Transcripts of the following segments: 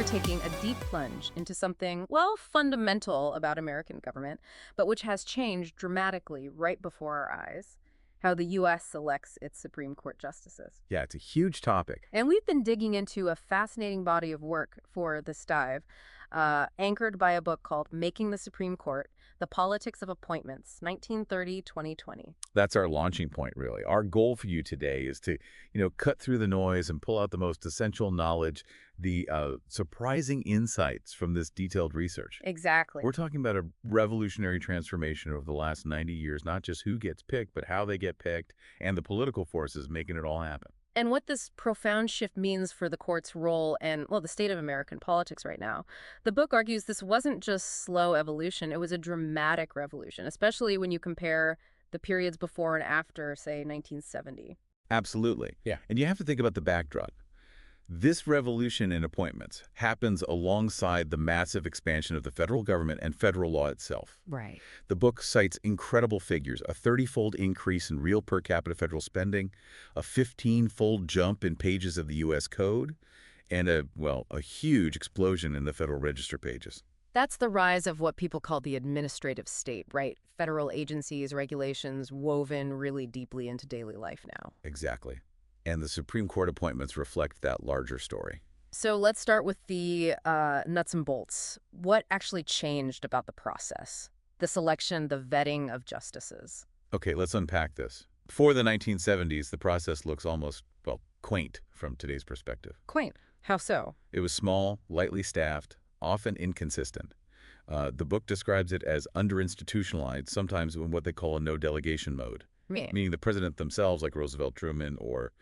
taking a deep plunge into something, well, fundamental about American government, but which has changed dramatically right before our eyes: how the U.S. selects its Supreme Court justices. Yeah, it's a huge topic. And we've been digging into a fascinating body of work for this dive, anchored by a book called Making the Supreme Court: The Politics of Appointments, 1930-2020. That's our launching point, really. Our goal for you today is to, cut through the noise and pull out the most essential knowledge, the surprising insights from this detailed research. Exactly. We're talking about a revolutionary transformation over the last 90 years, not just who gets picked, but how they get picked, and the political forces making it all happen. And what this profound shift means for the court's role and, well, the state of American politics right now. The book argues this wasn't just slow evolution, it was a dramatic revolution, especially when you compare the periods before and after, say, 1970. Absolutely. Yeah. And you have to think about the backdrop. This revolution in appointments happens alongside the massive expansion of the federal government and federal law itself. Right. The book cites incredible figures: a 30-fold increase in real per capita federal spending, a 15-fold jump in pages of the U.S. Code, and a huge explosion in the Federal Register pages. That's the rise of what people call the administrative state, right? Federal agencies, regulations woven really deeply into daily life now. Exactly. And the Supreme Court appointments reflect that larger story. So let's start with the nuts and bolts. What actually changed about the process? The selection, the vetting of justices. Okay, let's unpack this. Before the 1970s, the process looks almost, quaint from today's perspective. Quaint. How so? It was small, lightly staffed, often inconsistent. The book describes it as under-institutionalized, sometimes in what they call a no-delegation mode. Meaning the president themselves, like Roosevelt, Truman, or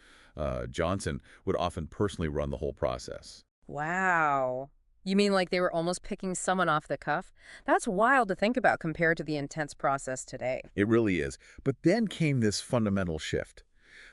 Johnson, would often personally run the whole process. Wow. You mean like they were almost picking someone off the cuff? That's wild to think about compared to the intense process today. It really is. But then came this fundamental shift.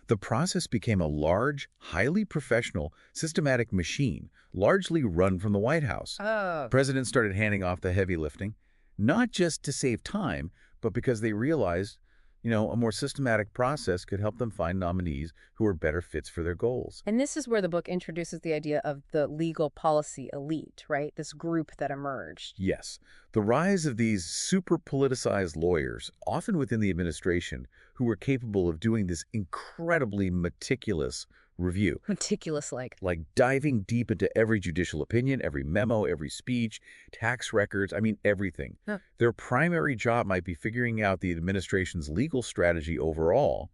The process became a large, highly professional, systematic machine, largely run from the White House. Oh. Presidents started handing off the heavy lifting, not just to save time, but because they realized a more systematic process could help them find nominees who are better fits for their goals. And this is where the book introduces the idea of the legal policy elite, right? This group that emerged. Yes. The rise of these super politicized lawyers, often within the administration, who were capable of doing this incredibly meticulous review. Meticulous-like. Like diving deep into every judicial opinion, every memo, every speech, tax records, everything. Huh. Their primary job might be figuring out the administration's legal strategy overall,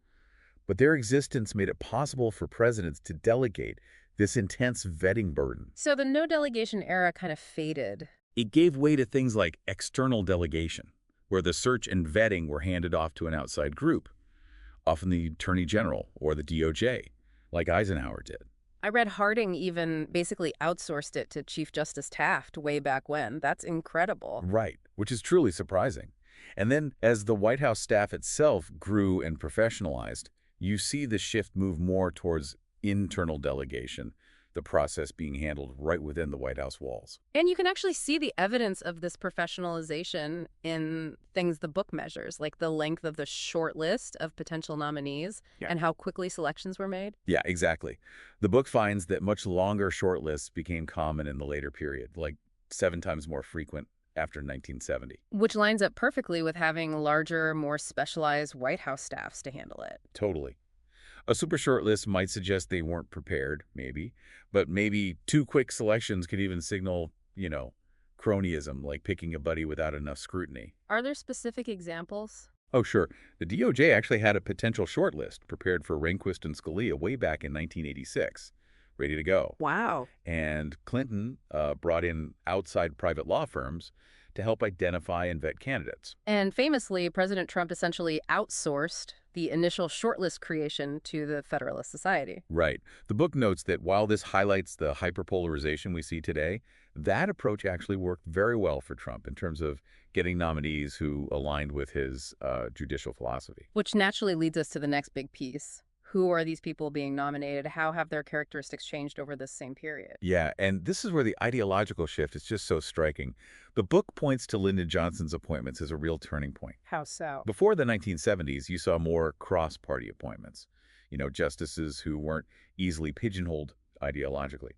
but their existence made it possible for presidents to delegate this intense vetting burden. So the no-delegation era kind of faded. It gave way to things like external delegation, where the search and vetting were handed off to an outside group, often the Attorney General or the DOJ, like Eisenhower did. I read Harding even basically outsourced it to Chief Justice Taft way back when. That's incredible. Right, which is truly surprising. And then as the White House staff itself grew and professionalized, you see the shift move more towards internal delegation, the process being handled right within the White House walls. And you can actually see the evidence of this professionalization in things the book measures, like the length of the short list of potential nominees and how quickly selections were made. Yeah, exactly. The book finds that much longer shortlists became common in the later period, like 7 times more frequent after 1970. Which lines up perfectly with having larger, more specialized White House staffs to handle it. Totally. A super short list might suggest they weren't prepared, maybe, but maybe 2 quick selections could even signal, cronyism, like picking a buddy without enough scrutiny. Are there specific examples? Oh, sure. The DOJ actually had a potential short list prepared for Rehnquist and Scalia way back in 1986, ready to go. Wow. And Clinton brought in outside private law firms to help identify and vet candidates. And famously, President Trump essentially outsourced the initial shortlist creation to the Federalist Society. Right. The book notes that while this highlights the hyperpolarization we see today, that approach actually worked very well for Trump in terms of getting nominees who aligned with his judicial philosophy. Which naturally leads us to the next big piece. Who are these people being nominated? How have their characteristics changed over this same period? Yeah, and this is where the ideological shift is just so striking. The book points to Lyndon Johnson's appointments as a real turning point. How so? Before the 1970s, you saw more cross-party appointments, justices who weren't easily pigeonholed ideologically.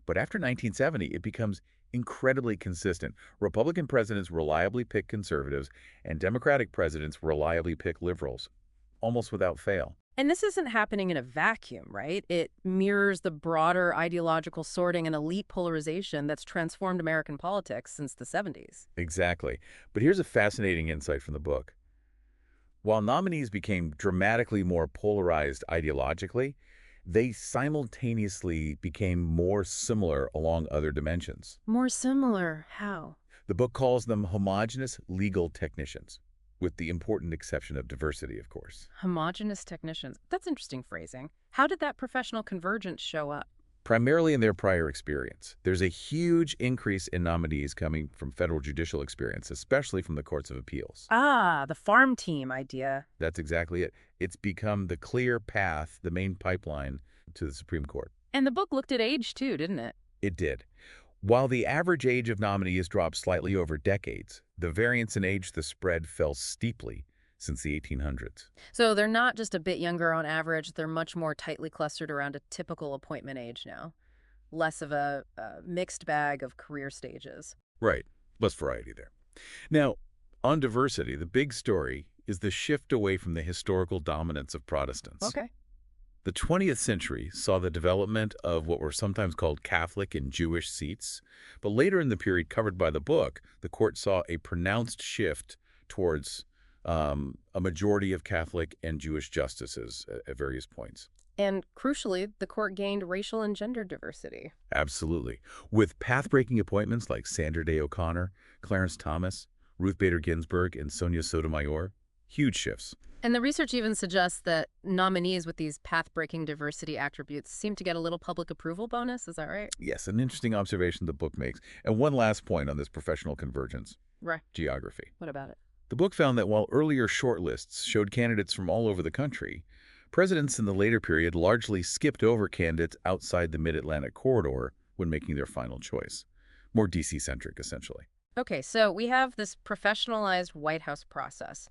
But after 1970, it becomes incredibly consistent. Republican presidents reliably pick conservatives, and Democratic presidents reliably pick liberals, almost without fail. And this isn't happening in a vacuum, right? It mirrors the broader ideological sorting and elite polarization that's transformed American politics since the 70s. Exactly. But here's a fascinating insight from the book. While nominees became dramatically more polarized ideologically, they simultaneously became more similar along other dimensions. More similar. How? The book calls them homogeneous legal technicians, with the important exception of diversity, of course. Homogenous technicians. That's interesting phrasing. How did that professional convergence show up? Primarily in their prior experience. There's a huge increase in nominees coming from federal judicial experience, especially from the courts of appeals. Ah, the farm team idea. That's exactly it. It's become the clear path, the main pipeline to the Supreme Court. And the book looked at age, too, didn't it? It did. While the average age of nominees dropped slightly over decades, the variance in age, the spread fell steeply since the 1800s. So they're not just a bit younger on average, they're much more tightly clustered around a typical appointment age now. Less of a mixed bag of career stages. Right. Less variety there. Now, on diversity, the big story is the shift away from the historical dominance of Protestants. Okay. The 20th century saw the development of what were sometimes called Catholic and Jewish seats, but later in the period covered by the book, the court saw a pronounced shift towards a majority of Catholic and Jewish justices at various points. And crucially, the court gained racial and gender diversity. Absolutely. With path-breaking appointments like Sandra Day O'Connor, Clarence Thomas, Ruth Bader Ginsburg, and Sonia Sotomayor, huge shifts. And the research even suggests that nominees with these path-breaking diversity attributes seem to get a little public approval bonus. Is that right? Yes, an interesting observation the book makes. And one last point on this professional convergence. Right. Geography. What about it? The book found that while earlier shortlists showed candidates from all over the country, presidents in the later period largely skipped over candidates outside the Mid-Atlantic corridor when making their final choice. More D.C.-centric, essentially. Okay, so we have this professionalized White House process.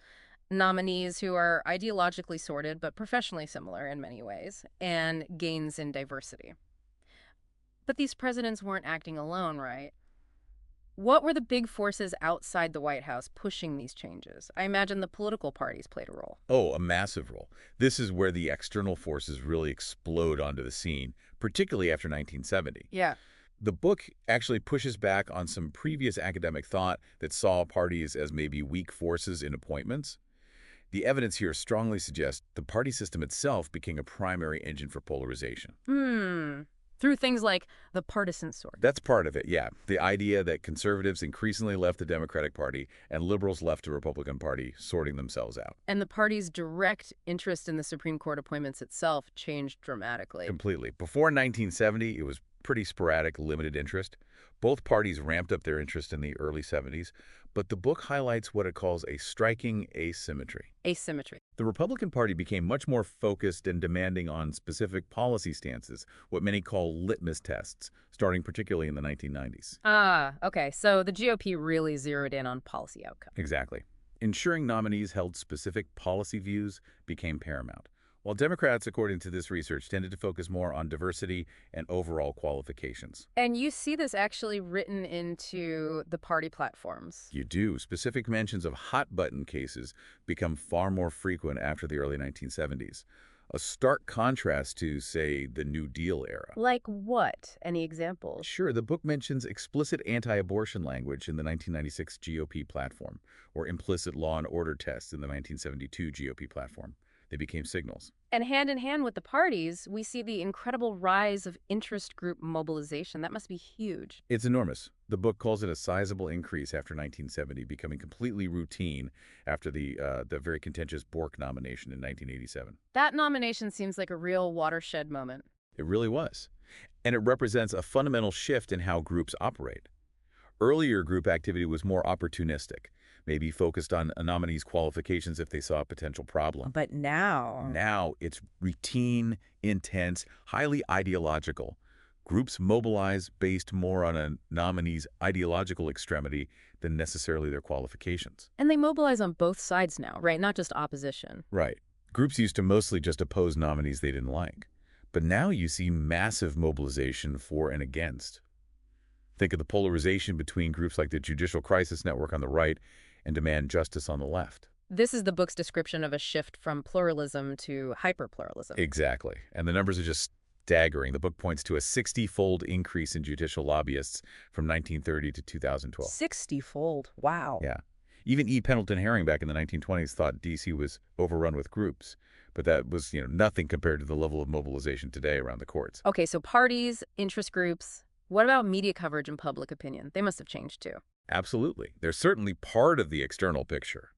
Nominees who are ideologically sorted but professionally similar in many ways, and gains in diversity. But these presidents weren't acting alone, right? What were the big forces outside the White House pushing these changes? I imagine the political parties played a role. Oh, a massive role. This is where the external forces really explode onto the scene, particularly after 1970. Yeah. The book actually pushes back on some previous academic thought that saw parties as maybe weak forces in appointments. The evidence here strongly suggests the party system itself became a primary engine for polarization. Through things like the partisan sort. That's part of it, yeah. The idea that conservatives increasingly left the Democratic Party and liberals left the Republican Party, sorting themselves out. And the party's direct interest in the Supreme Court appointments itself changed dramatically. Completely. Before 1970, it was pretty sporadic, limited interest. Both parties ramped up their interest in the early 70s, but the book highlights what it calls a striking asymmetry. Asymmetry. The Republican Party became much more focused and demanding on specific policy stances, what many call litmus tests, starting particularly in the 1990s. Ah, okay. So the GOP really zeroed in on policy outcomes. Exactly. Ensuring nominees held specific policy views became paramount, while Democrats, according to this research, tended to focus more on diversity and overall qualifications. And you see this actually written into the party platforms. You do. Specific mentions of hot-button cases become far more frequent after the early 1970s. A stark contrast to, say, the New Deal era. Like what? Any examples? Sure, the book mentions explicit anti-abortion language in the 1996 GOP platform, or implicit law and order tests in the 1972 GOP platform. They became signals. And hand in hand with the parties, we see the incredible rise of interest group mobilization. That must be huge. It's enormous. The book calls it a sizable increase after 1970, becoming completely routine after the very contentious Bork nomination in 1987. That nomination seems like a real watershed moment. It really was. And it represents a fundamental shift in how groups operate. Earlier group activity was more opportunistic, maybe focused on a nominee's qualifications if they saw a potential problem. But now... Now it's routine, intense, highly ideological. Groups mobilize based more on a nominee's ideological extremity than necessarily their qualifications. And they mobilize on both sides now, right? Not just opposition. Right. Groups used to mostly just oppose nominees they didn't like. But now you see massive mobilization for and against. Think of the polarization between groups like the Judicial Crisis Network on the right and Demand Justice on the left. This is the book's description of a shift from pluralism to hyperpluralism. Exactly. And the numbers are just staggering. The book points to a 60-fold increase in judicial lobbyists from 1930 to 2012. 60-fold. Wow. Yeah. Even E. Pendleton Herring back in the 1920s thought D.C. was overrun with groups. But that was, nothing compared to the level of mobilization today around the courts. Okay, so parties, interest groups. What about media coverage and public opinion? They must have changed too. Absolutely. They're certainly part of the external picture.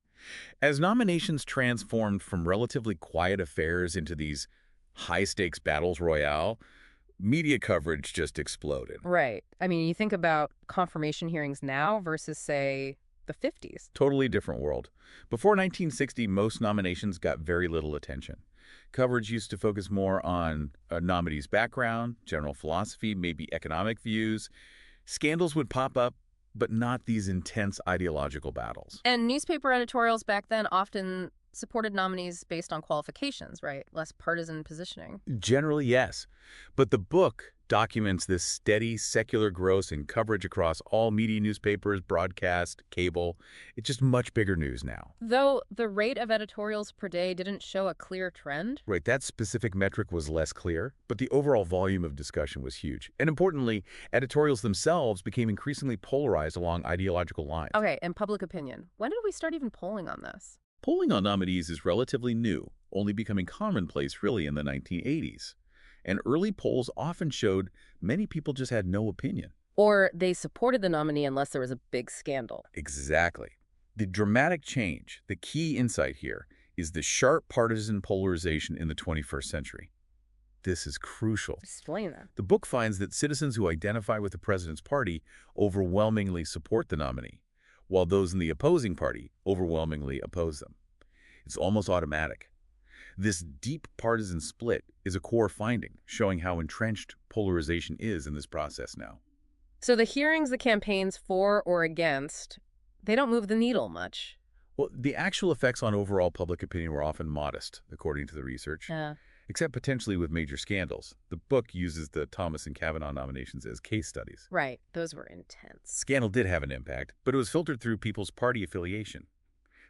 As nominations transformed from relatively quiet affairs into these high-stakes battles royale, media coverage just exploded. Right. I mean, you think about confirmation hearings now versus, say, the 50s. Totally different world. Before 1960, most nominations got very little attention. Coverage used to focus more on a nominee's background, general philosophy, maybe economic views. Scandals would pop up, but not these intense ideological battles. And newspaper editorials back then often supported nominees based on qualifications, right? Less partisan positioning. Generally, yes. But the book documents this steady secular growth in coverage across all media, newspapers, broadcast, cable. It's just much bigger news now. Though the rate of editorials per day didn't show a clear trend. Right, that specific metric was less clear, but the overall volume of discussion was huge. And importantly, editorials themselves became increasingly polarized along ideological lines. Okay, and public opinion. When did we start even polling on this? Polling on nominees is relatively new, only becoming commonplace really in the 1980s. And early polls often showed many people just had no opinion. Or they supported the nominee unless there was a big scandal. Exactly. The dramatic change, the key insight here, is the sharp partisan polarization in the 21st century. This is crucial. Explain that. The book finds that citizens who identify with the president's party overwhelmingly support the nominee, while those in the opposing party overwhelmingly oppose them. It's almost automatic. This deep partisan split is a core finding, showing how entrenched polarization is in this process now. So the hearings, the campaigns for or against, they don't move the needle much. Well, the actual effects on overall public opinion were often modest, according to the research, except potentially with major scandals. The book uses the Thomas and Kavanaugh nominations as case studies. Right. Those were intense. Scandal did have an impact, but it was filtered through people's party affiliation.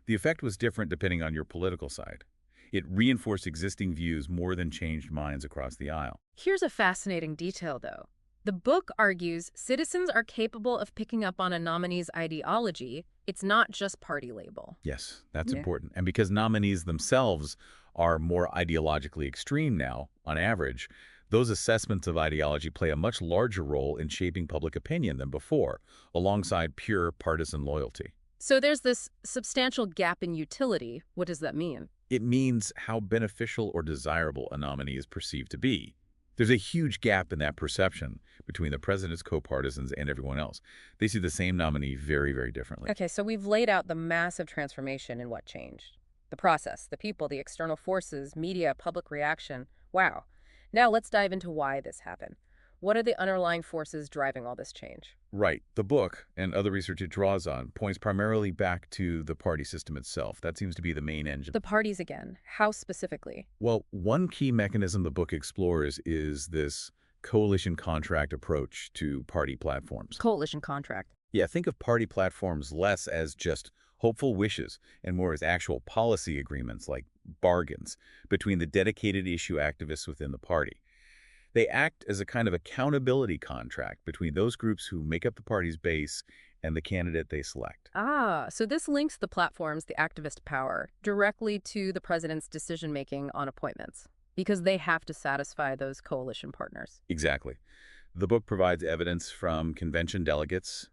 The effect was different depending on your political side. It reinforced existing views more than changed minds across the aisle. Here's a fascinating detail, though. The book argues citizens are capable of picking up on a nominee's ideology. It's not just party label. Yes, that's important. And because nominees themselves are more ideologically extreme now, on average, those assessments of ideology play a much larger role in shaping public opinion than before, alongside pure partisan loyalty. So there's this substantial gap in utility. What does that mean? It means how beneficial or desirable a nominee is perceived to be. There's a huge gap in that perception between the president's co-partisans and everyone else. They see the same nominee very, very differently. Okay, so we've laid out the massive transformation in what changed. The process, the people, the external forces, media, public reaction. Wow. Now let's dive into why this happened. What are the underlying forces driving all this change? Right. The book, and other research it draws on, points primarily back to the party system itself. That seems to be the main engine. The parties again. How specifically? Well, one key mechanism the book explores is this coalition contract approach to party platforms. Coalition contract. Yeah, think of party platforms less as just hopeful wishes and more as actual policy agreements like bargains between the dedicated issue activists within the party. They act as a kind of accountability contract between those groups who make up the party's base and the candidate they select. Ah, so this links the platforms, the activist power, directly to the president's decision-making on appointments, because they have to satisfy those coalition partners. Exactly. The book provides evidence from convention delegates,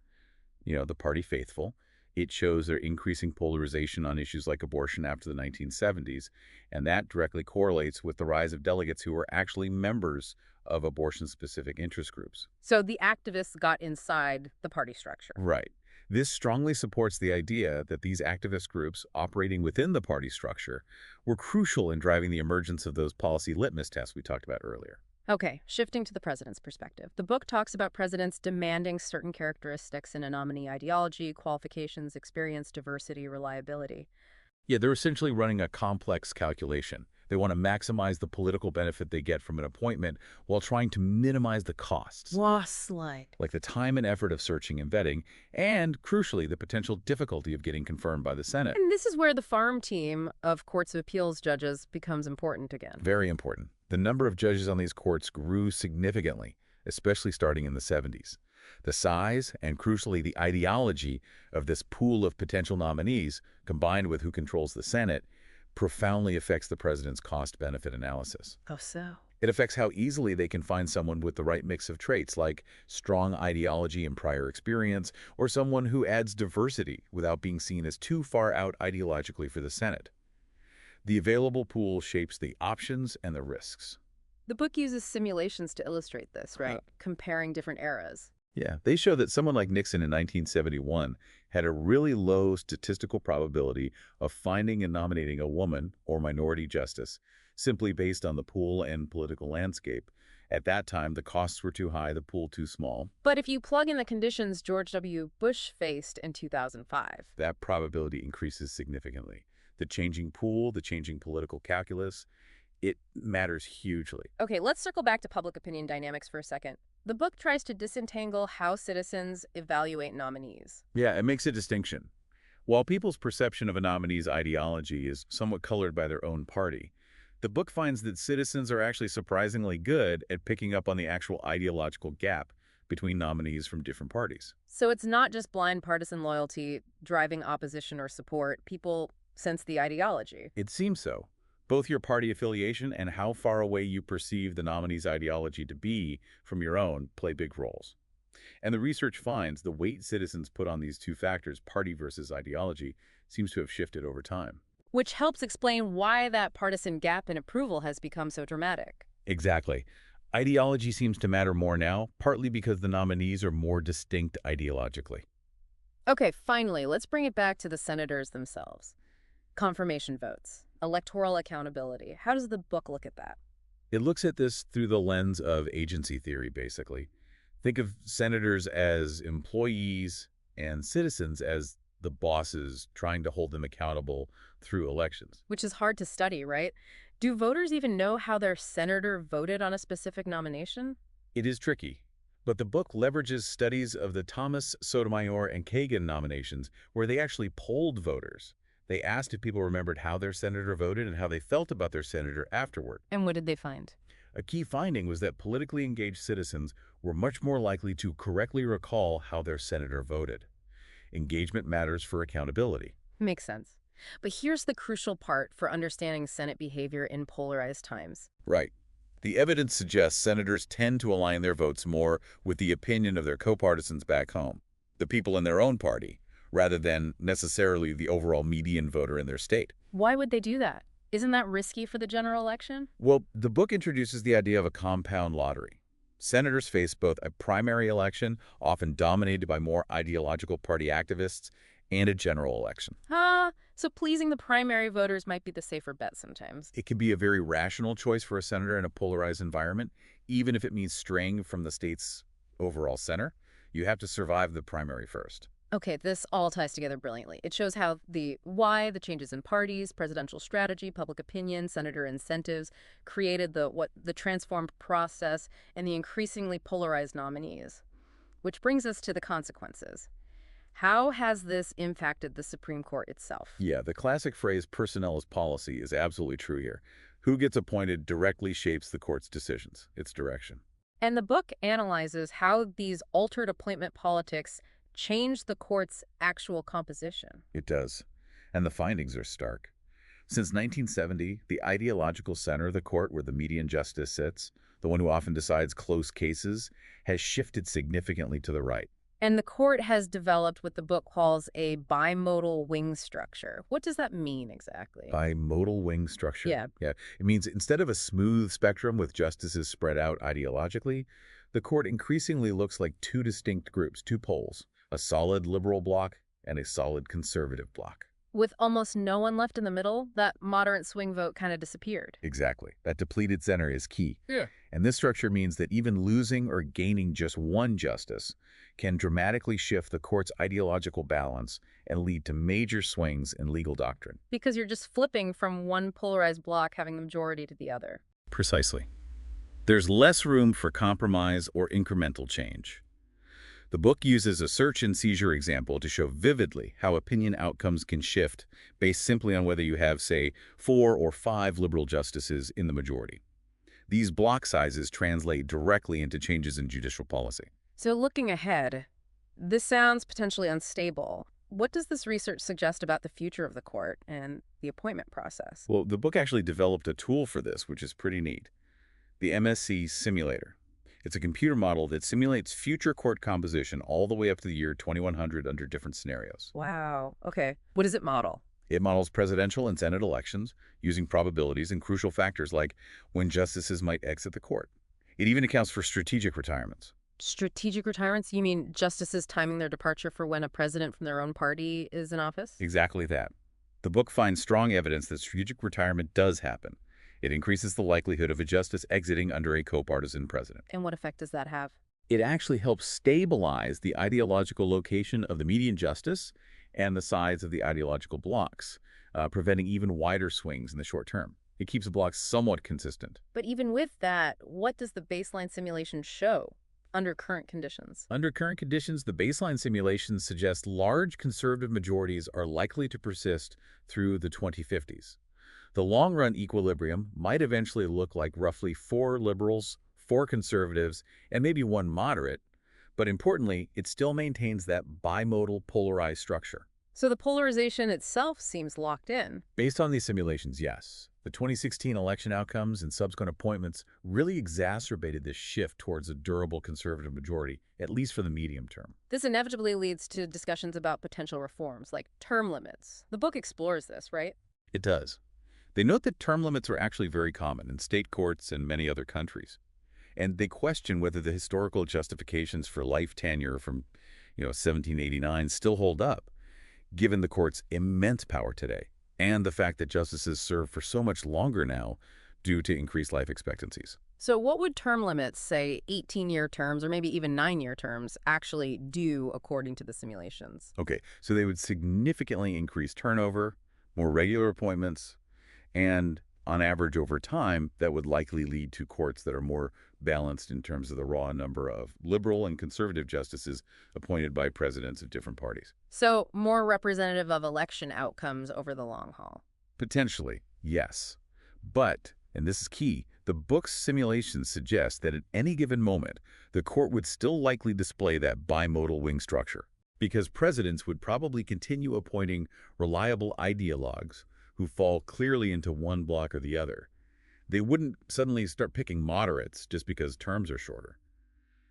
the party faithful. It shows their increasing polarization on issues like abortion after the 1970s, and that directly correlates with the rise of delegates who were actually members of abortion-specific interest groups. So the activists got inside the party structure. Right. This strongly supports the idea that these activist groups operating within the party structure were crucial in driving the emergence of those policy litmus tests we talked about earlier. Okay, shifting to the president's perspective. The book talks about presidents demanding certain characteristics in a nominee: ideology, qualifications, experience, diversity, reliability. Yeah, they're essentially running a complex calculation. They want to maximize the political benefit they get from an appointment while trying to minimize the costs, Slide. like the time and effort of searching and vetting, and, crucially, the potential difficulty of getting confirmed by the Senate. And this is where the farm team of courts of appeals judges becomes important again. Very important. The number of judges on these courts grew significantly, especially starting in the 70s. The size and, crucially, the ideology of this pool of potential nominees, combined with who controls the Senate, profoundly affects the president's cost-benefit analysis. Oh, so? It affects how easily they can find someone with the right mix of traits, like strong ideology and prior experience, or someone who adds diversity without being seen as too far out ideologically for the Senate. The available pool shapes the options and the risks. The book uses simulations to illustrate this, right? Comparing different eras. Yeah, they show that someone like Nixon in 1971 had a really low statistical probability of finding and nominating a woman or minority justice simply based on the pool and political landscape. At that time, the costs were too high, the pool too small. But if you plug in the conditions George W. Bush faced in 2005, that probability increases significantly. The changing pool, the changing political calculus, it matters hugely. Okay, let's circle back to public opinion dynamics for a second. The book tries to disentangle how citizens evaluate nominees. Yeah, it makes a distinction. While people's perception of a nominee's ideology is somewhat colored by their own party, the book finds that citizens are actually surprisingly good at picking up on the actual ideological gap between nominees from different parties. So it's not just blind partisan loyalty driving opposition or support. People sense the ideology. It seems so. Both your party affiliation and how far away you perceive the nominee's ideology to be from your own play big roles. And the research finds the weight citizens put on these two factors, party versus ideology, seems to have shifted over time. Which helps explain why that partisan gap in approval has become so dramatic. Exactly. Ideology seems to matter more now, partly because the nominees are more distinct ideologically. Okay, finally, let's bring it back to the senators themselves. Confirmation votes. Electoral accountability. How does the book look at that? It looks at this through the lens of agency theory, basically. Think of senators as employees and citizens as the bosses trying to hold them accountable through elections. Which is hard to study, right? Do voters even know how their senator voted on a specific nomination? It is tricky, but the book leverages studies of the Thomas, Sotomayor, and Kagan nominations where they actually polled voters. They asked if people remembered how their senator voted and how they felt about their senator afterward. And what did they find? A key finding was that politically engaged citizens were much more likely to correctly recall how their senator voted. Engagement matters for accountability. Makes sense. But here's the crucial part for understanding Senate behavior in polarized times. Right. The evidence suggests senators tend to align their votes more with the opinion of their co-partisans back home, the people in their own party, rather than necessarily the overall median voter in their state. Why would they do that? Isn't that risky for the general election? Well, the book introduces the idea of a compound lottery. Senators face both a primary election, often dominated by more ideological party activists, and a general election. So pleasing the primary voters might be the safer bet sometimes. It can be a very rational choice for a senator in a polarized environment, even if it means straying from the state's overall center. You have to survive the primary first. Okay, this all ties together brilliantly. It shows how why the changes in parties, presidential strategy, public opinion, senator incentives created the transformed process and the increasingly polarized nominees. Which brings us to the consequences. How has this impacted the Supreme Court itself? Yeah, the classic phrase personnel is policy is absolutely true here. Who gets appointed directly shapes the court's decisions, its direction. And the book analyzes how these altered appointment politics change the court's actual composition. It does. And the findings are stark. Since 1970, the ideological center of the court, where the median justice sits, the one who often decides close cases, has shifted significantly to the right. And the court has developed what the book calls a bimodal wing structure. What does that mean exactly? Bimodal wing structure. Yeah. It means instead of a smooth spectrum with justices spread out ideologically, the court increasingly looks like two distinct groups, two poles. A solid liberal bloc and a solid conservative bloc. With almost no one left in the middle, that moderate swing vote kind of disappeared. Exactly. That depleted center is key. Yeah. And this structure means that even losing or gaining just one justice can dramatically shift the court's ideological balance and lead to major swings in legal doctrine. Because you're just flipping from one polarized bloc having the majority to the other. Precisely. There's less room for compromise or incremental change. The book uses a search and seizure example to show vividly how opinion outcomes can shift based simply on whether you have, say, 4 or 5 liberal justices in the majority. These block sizes translate directly into changes in judicial policy. So looking ahead, this sounds potentially unstable. What does this research suggest about the future of the court and the appointment process? Well, the book actually developed a tool for this, which is pretty neat. The MSC Simulator. It's a computer model that simulates future court composition all the way up to the year 2100 under different scenarios. Wow. Okay. What does it model? It models presidential and Senate elections using probabilities and crucial factors like when justices might exit the court. It even accounts for strategic retirements. Strategic retirements? You mean justices timing their departure for when a president from their own party is in office? Exactly that. The book finds strong evidence that strategic retirement does happen. It increases the likelihood of a justice exiting under a co-partisan president. And what effect does that have? It actually helps stabilize the ideological location of the median justice and the size of the ideological blocks, preventing even wider swings in the short term. It keeps the blocks somewhat consistent. But even with that, what does the baseline simulation show under current conditions? Under current conditions, the baseline simulations suggest large conservative majorities are likely to persist through the 2050s. The long-run equilibrium might eventually look like roughly 4 liberals, 4 conservatives, and maybe 1 moderate, but importantly, it still maintains that bimodal polarized structure. So the polarization itself seems locked in. Based on these simulations, yes. The 2016 election outcomes and subsequent appointments really exacerbated this shift towards a durable conservative majority, at least for the medium term. This inevitably leads to discussions about potential reforms, like term limits. The book explores this, right? It does. They note that term limits are actually very common in state courts and many other countries. And they question whether the historical justifications for life tenure from 1789 still hold up, given the court's immense power today and the fact that justices serve for so much longer now due to increased life expectancies. So what would term limits, say 18-year terms or maybe even 9-year terms, actually do according to the simulations? Okay, so they would significantly increase turnover, more regular appointments, and on average over time, that would likely lead to courts that are more balanced in terms of the raw number of liberal and conservative justices appointed by presidents of different parties. So more representative of election outcomes over the long haul. Potentially, yes. But, and this is key, the book's simulations suggest that at any given moment, the court would still likely display that bimodal wing structure, because presidents would probably continue appointing reliable ideologues who fall clearly into one block or the other. They wouldn't suddenly start picking moderates just because terms are shorter.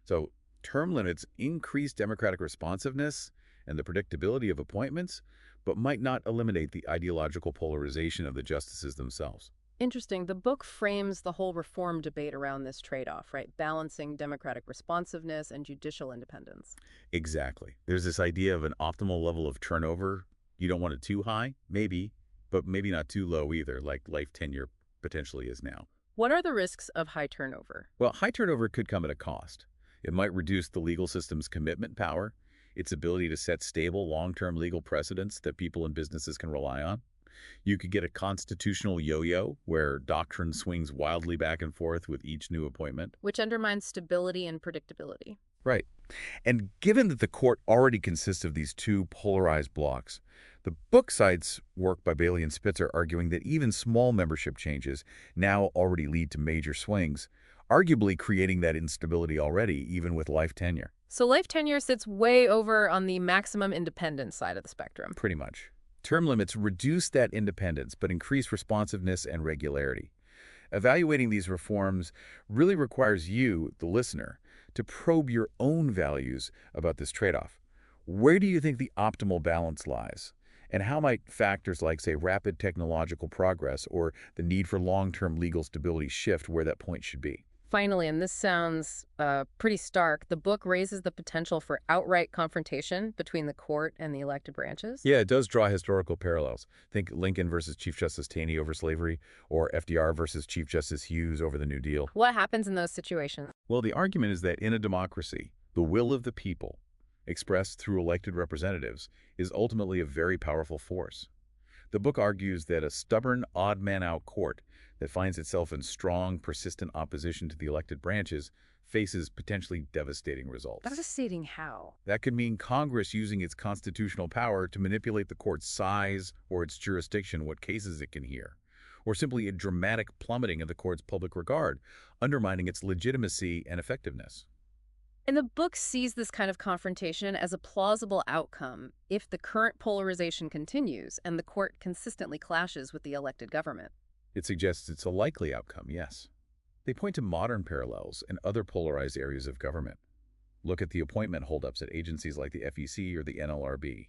So term limits increase democratic responsiveness and the predictability of appointments, but might not eliminate the ideological polarization of the justices themselves. Interesting. The book frames the whole reform debate around this trade-off, right? Balancing democratic responsiveness and judicial independence. Exactly. There's this idea of an optimal level of turnover. You don't want it too high, maybe, but maybe not too low either, like life tenure potentially is now. What are the risks of high turnover? Well, high turnover could come at a cost. It might reduce the legal system's commitment power, its ability to set stable, long-term legal precedents that people and businesses can rely on. You could get a constitutional yo-yo, where doctrine swings wildly back and forth with each new appointment. Which undermines stability and predictability. Right. And given that the court already consists of these two polarized blocks, the book cites work by Bailey and Spitzer arguing that even small membership changes now already lead to major swings, arguably creating that instability already, even with life tenure. So life tenure sits way over on the maximum independence side of the spectrum. Pretty much. Term limits reduce that independence, but increase responsiveness and regularity. Evaluating these reforms really requires you, the listener, to probe your own values about this trade-off. Where do you think the optimal balance lies? And how might factors like, say, rapid technological progress or the need for long-term legal stability shift where that point should be? finally, and this sounds pretty stark, the book raises the potential for outright confrontation between the court and the elected branches. Yeah, it does draw historical parallels. Think Lincoln versus Chief Justice Taney over slavery, or FDR versus Chief Justice Hughes over the New Deal. What happens in those situations? Well, the argument is that in a democracy, the will of the people, expressed through elected representatives, is ultimately a very powerful force. The book argues that a stubborn, odd-man-out court that finds itself in strong, persistent opposition to the elected branches faces potentially devastating results. Devastating how? That could mean Congress using its constitutional power to manipulate the court's size or its jurisdiction, what cases it can hear, or simply a dramatic plummeting of the court's public regard, undermining its legitimacy and effectiveness. And the book sees this kind of confrontation as a plausible outcome if the current polarization continues and the court consistently clashes with the elected government. It suggests it's a likely outcome, yes. They point to modern parallels in other polarized areas of government. Look at the appointment holdups at agencies like the FEC or the NLRB.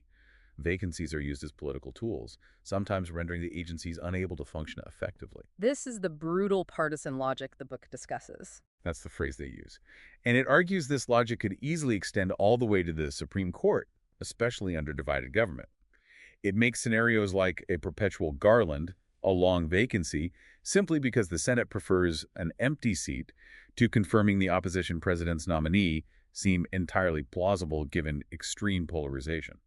Vacancies are used as political tools, sometimes rendering the agencies unable to function effectively. This is the brutal partisan logic the book discusses. That's the phrase they use. And it argues this logic could easily extend all the way to the Supreme Court, especially under divided government. It makes scenarios like a perpetual garland, a long vacancy, simply because the Senate prefers an empty seat to confirming the opposition president's nominee, seem entirely plausible given extreme polarization.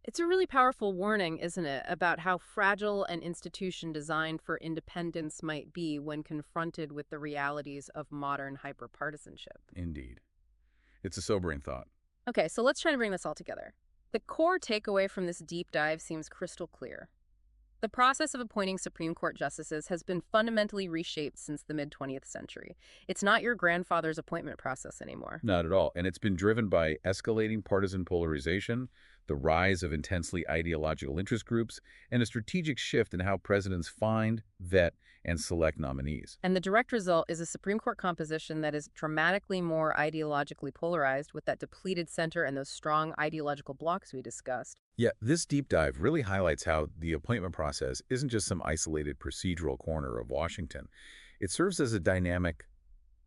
It's a really powerful warning, isn't it, about how fragile an institution designed for independence might be when confronted with the realities of modern hyperpartisanship. Indeed. It's a sobering thought. Okay, so let's try to bring this all together. The core takeaway from this deep dive seems crystal clear. The process of appointing Supreme Court justices has been fundamentally reshaped since the mid-20th century. It's not your grandfather's appointment process anymore. Not at all. And it's been driven by escalating partisan polarization, the rise of intensely ideological interest groups, and a strategic shift in how presidents find, vet, and select nominees. And the direct result is a Supreme Court composition that is dramatically more ideologically polarized with that depleted center and those strong ideological blocks we discussed. Yeah, this deep dive really highlights how the appointment process isn't just some isolated procedural corner of Washington. It serves as a dynamic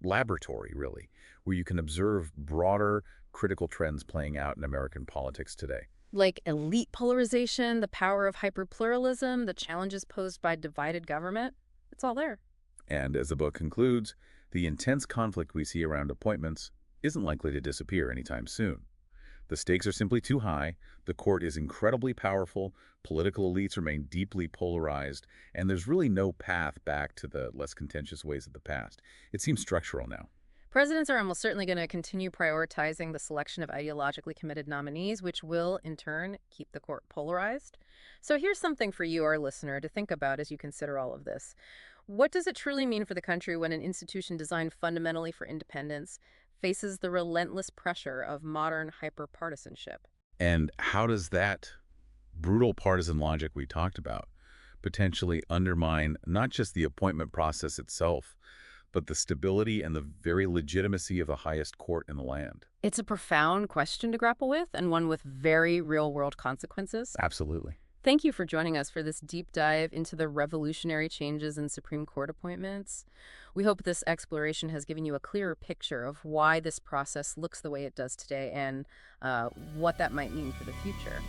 laboratory, really, where you can observe broader, critical trends playing out in American politics today. Like elite polarization, the power of hyperpluralism, the challenges posed by divided government. It's all there. And as the book concludes, the intense conflict we see around appointments isn't likely to disappear anytime soon. The stakes are simply too high, the court is incredibly powerful, political elites remain deeply polarized, and there's really no path back to the less contentious ways of the past. It seems structural now. Presidents are almost certainly going to continue prioritizing the selection of ideologically committed nominees, which will, in turn, keep the court polarized. So here's something for you, our listener, to think about as you consider all of this. What does it truly mean for the country when an institution designed fundamentally for independence faces the relentless pressure of modern hyperpartisanship? And how does that brutal partisan logic we talked about potentially undermine not just the appointment process itself, but the stability and the very legitimacy of the highest court in the land? It's a profound question to grapple with, and one with very real-world consequences. Absolutely. Thank you for joining us for this deep dive into the revolutionary changes in Supreme Court appointments. We hope this exploration has given you a clearer picture of why this process looks the way it does today and what that might mean for the future.